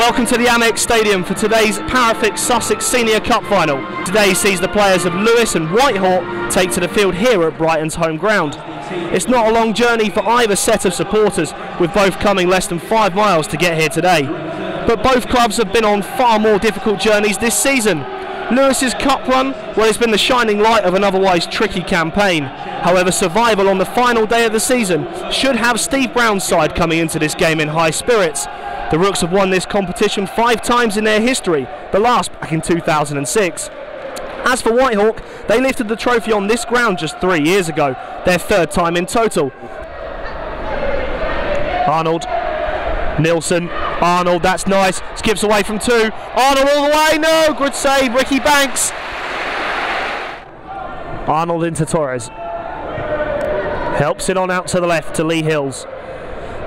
Welcome to the Amex Stadium for today's Parafix Sussex Senior Cup Final. Today sees the players of Lewes and Whitehawk take to the field here at Brighton's home ground. It's not a long journey for either set of supporters, with both coming less than 5 miles to get here today. But both clubs have been on far more difficult journeys this season. Lewes' cup run, well, it's been the shining light of an otherwise tricky campaign. However, survival on the final day of the season should have Steve Brown's side coming into this game in high spirits. The Rooks have won this competition 5 times in their history, the last back in 2006. As for Whitehawk, they lifted the trophy on this ground just 3 years ago, their 3rd time in total. Arnold, Nilsson, Arnold, that's nice, skips away from 2, Arnold all the way, no, good save, Ricky Banks. Arnold into Torres, helps it on out to the left to Lee Hills.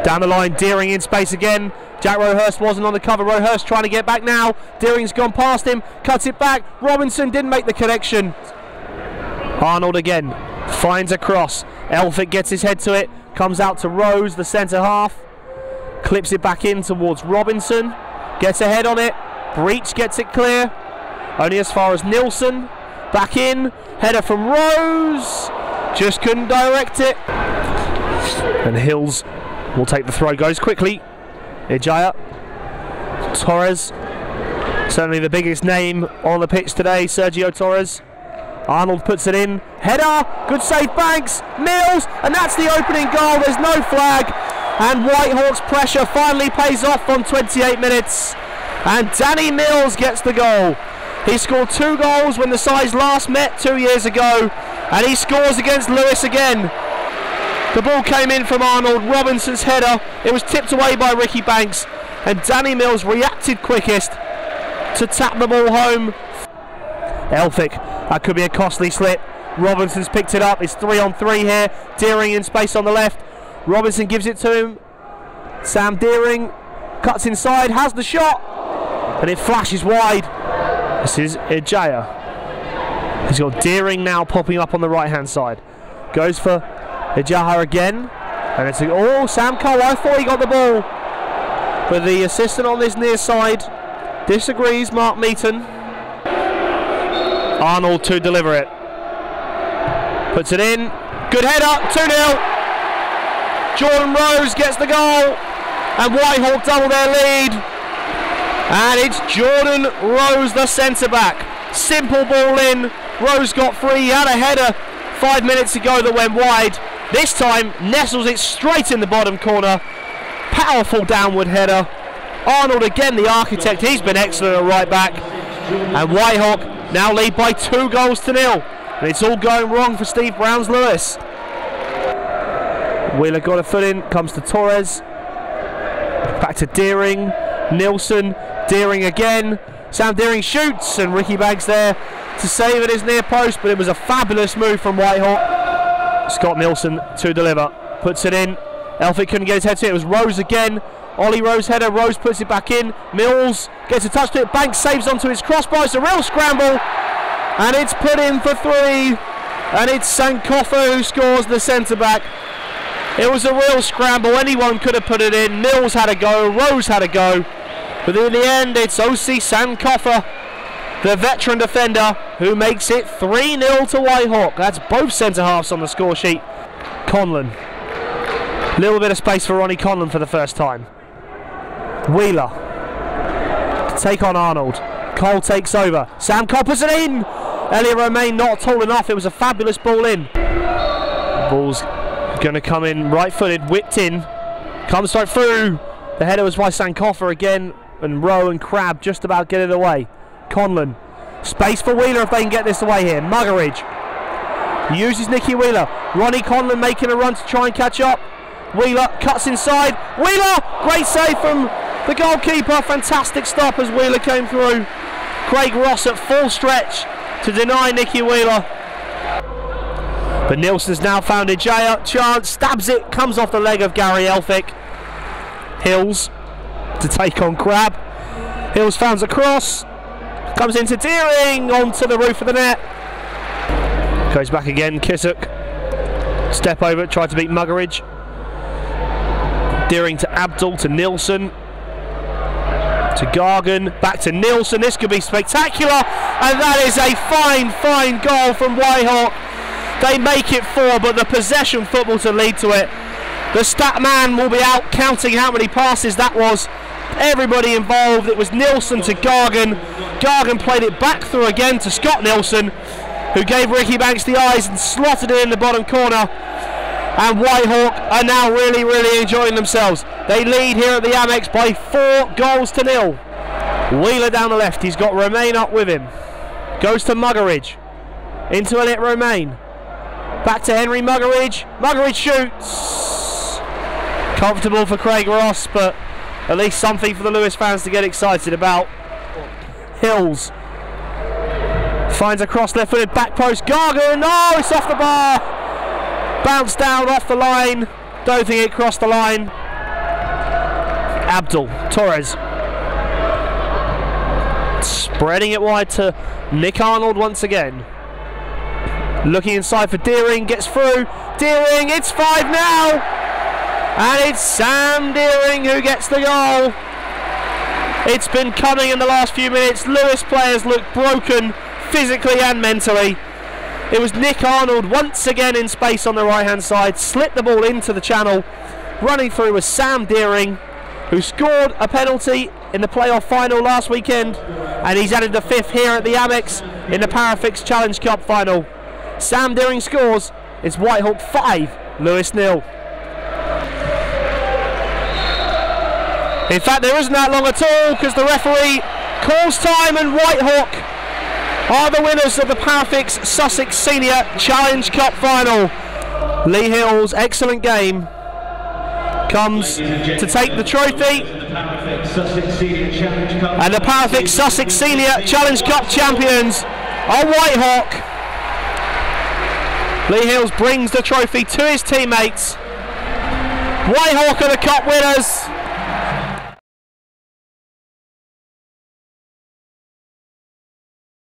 Down the line, Deering in space again. Jack Rohurst wasn't on the cover. Rohurst trying to get back now. Deering's gone past him, cuts it back. Robinson didn't make the connection. Arnold again, finds a cross. Elphick gets his head to it, comes out to Rose, the centre half. Clips it back in towards Robinson. Gets a head on it. Breach gets it clear. Only as far as Nilsson. Back in. Header from Rose. Just couldn't direct it. And Hills will take the throw. Goes quickly. Ijaya, Torres, certainly the biggest name on the pitch today, Sergio Torres. Arnold puts it in, header, good save Banks, Mills, and that's the opening goal, there's no flag, and Whitehawk's pressure finally pays off on 28 minutes, and Danny Mills gets the goal. He scored 2 goals when the sides last met 2 years ago, and he scores against Lewes again. The ball came in from Arnold, Robinson's header, it was tipped away by Ricky Banks, and Danny Mills reacted quickest to tap the ball home. Elphick, that could be a costly slip. Robinson's picked it up, it's 3-on-3 here. Deering in space on the left. Robinson gives it to him. Sam Deering cuts inside, has the shot, and it flashes wide. This is Ijaya. He's got Deering now popping up on the right hand side. Goes for Ijaya again, and it's Sam Cole, I thought he got the ball, but the assistant on this near side disagrees, Mark Meaton. Arnold to deliver it, puts it in, good header, 2-0. Jordan Rose gets the goal, and Whitehawk double their lead, and it's Jordan Rose, the centre back. Simple ball in, Rose got free, he had a header 5 minutes ago that went wide. This time nestles it straight in the bottom corner. Powerful downward header. Arnold again, the architect, he's been excellent at right back. And Whitehawk now lead by 2-0. And it's all going wrong for Steve Brown's Lewes. Wheeler got a foot in, comes to Torres. Back to Deering, Nilsson, Deering again. Sam Deering shoots, and Ricky Banks there to save at his near post, but it was a fabulous move from Whitehawk. Scott Nilsson to deliver, puts it in. Elphick couldn't get his head to it. It was Rose again. Ollie Rose header. Rose puts it back in. Mills gets a touch to it. Banks saves onto his crossbar. It's a real scramble, and it's put in for 3. And it's Sankofa who scores, the centre back. It was a real scramble. Anyone could have put it in. Mills had a go. Rose had a go. But in the end, it's OC Sankofa, the veteran defender, who makes it 3-0 to Whitehawk. That's both centre halves on the score sheet. Conlon. Little bit of space for Ronnie Conlon for the first time. Wheeler. To take on Arnold. Cole takes over. Sam Cole puts it in. Elliot Romain not tall enough. It was a fabulous ball in. Ball's going to come in right-footed, whipped in. Comes straight through. The header was by Sankofa again, and Rowe and Crabb just about get it away. Conlon, space for Wheeler if they can get this away here. Muggeridge uses Nicky Wheeler. Ronnie Conlon making a run to try and catch up. Wheeler cuts inside. Wheeler, great save from the goalkeeper. Fantastic stop as Wheeler came through. Craig Ross at full stretch to deny Nicky Wheeler. But Nilsson's now found Ijaya. Chance, stabs it, comes off the leg of Gary Elphick. Hills to take on Crabb. Hills finds a cross. Comes into Deering, onto the roof of the net. Goes back again, Kissock. Step over, tried to beat Muggeridge. Deering to Abdul, to Nilsson. To Gargan, back to Nielsen. This could be spectacular, and that is a fine goal from Whitehawk. They make it 4, but the possession football to lead to it. The stat man will be out counting how many passes that was. Everybody involved. It was Nielsen to Gargan. Gargan played it back through again to Scott Nielsen, who gave Ricky Banks the eyes and slotted it in the bottom corner. And Whitehawk are now really enjoying themselves. They lead here at the Amex by 4-0. Wheeler down the left. He's got Romain up with him. Goes to Muggeridge. Into Elliot Romain. Back to Henry Muggeridge. Muggeridge shoots. Comfortable for Craig Ross, but at least something for the Lewes fans to get excited about. Hills finds a cross left footed back post. Gargan. Oh, it's off the bar. Bounced down off the line. Don't think it crossed the line. Abdul Torres spreading it wide to Nick Arnold once again. Looking inside for Deering, gets through. Deering, it's 5 now, and it's Sam Deering who gets the goal. It's been coming in the last few minutes. Lewes players look broken physically and mentally. It was Nick Arnold once again in space on the right hand side, slipped the ball into the channel. Running through was Sam Deering, who scored a penalty in the playoff final last weekend, and he's added the 5th here at the Amex in the Parafix Challenge Cup final. Sam Deering scores. It's Whitehawk 5, Lewes 0. In fact, there isn't that long at all, because the referee calls time, and Whitehawk are the winners of the Parafix Sussex Senior Challenge Cup final. Lee Hill's excellent game comes to take the trophy, and the Parafix Sussex Senior Challenge Cup champions are Whitehawk. Lee Hills brings the trophy to his teammates. Whitehawk are the cup winners.